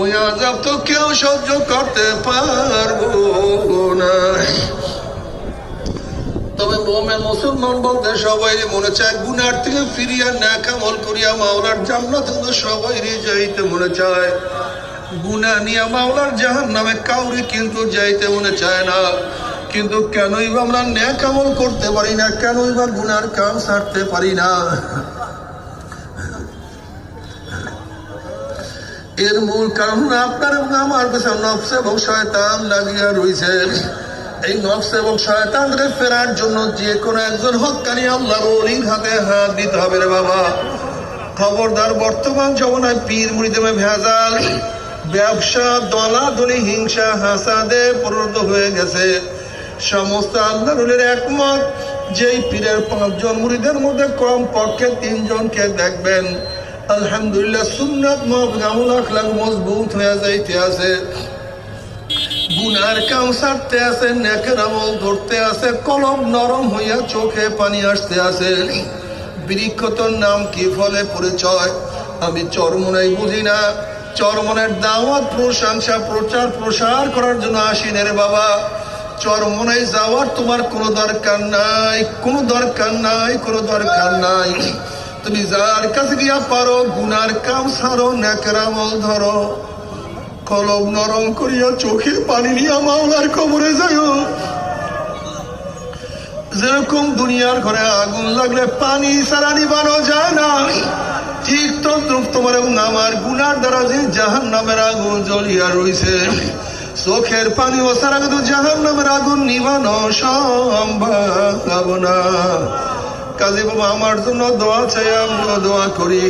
ওই আযাব তো কেউ সহ্য করতে পারবো না। তবে মুমিন মুসলমান বলতে সবাই মনে চায় গুনার থেকে ফিরিয়া নেক আমল করিয়া মাওলার জান্নাতে তো সবাই যাইতে মনে চায়। গুনাহ নিয়ে মাওলার জাহান্নামে কাউরে কিন্তু যাইতে মনে চায় না। কিন্তু কেনই বা আমরা নেক আমল করতে পারি না, কেনই বা গুনার কাম ছাড়তে পারি না? এর মূল কারণ আপনার এবং আমার পেছনে নফস এবং শয়তান লাগিয়া রয়েছে। এই নফস এবং শয়তানকে ফেরার জন্য যে কোনো একজন হক্কানি আল্লাহর ওলির হাতে হাত দিতে হবে রে বাবা। খবরদার, বর্তমান জমানায় পীর মুরিদে ভেজাল, ব্যবসা, দলাদলি, হিংসা, হাসাদে পরিণত হয়ে গেছে। সমস্ত আল্লাহর ওলির একমত, যেই পীরের 5 জন মুরিদের মধ্যে কম পক্ষে 3 জনকে দেখবেন আলহামদুলিল্লাহ সুন্নাত আমল আখলাক মজবুত হয়ে যাইতে আছে, গুনার কাম ছাড়তে আছে, নেকের আমল ধরতে আছে, কলম নরম হইয়া চোখে পানি আসতে আছে। বৃক্ষতর নাম কি, ফলে পরিচয়? আমি চরমনাই বুঝি না। চরমনের দাওয়াত, প্রশংসা, প্রচার প্রসার করার জন্য আসিনে রে বাবা। চরমনাই যাওয়ার তোমার কোনো দরকার নাই, কোনো দরকার নাই, কোনো দরকার নাই। তুমি যার কাছে গিয়া পারো গুনার কাম ছাড়ো, নেকের আমল ধরো, কলম নরম করিয়া চোখে পানি নিয়া মাওলার কবরে যাও। যেরকম দুনিয়ার ঘরে আগুন লাগলে পানি ছাড়া নিবানো যায় না, ঠিক তদ্রুপ তোমার এবং আমার গুনার দ্বারা যে জাহান্নামের আগুন জ্বলিয়া রইছে, চোখের পানি ও ছাড়া কিন্তু জাহান্নামের আগুন নিবানো সম্ভব না। কাজী বাবা আমার জন্য দোয়া চাই, আমিও দোয়া করি।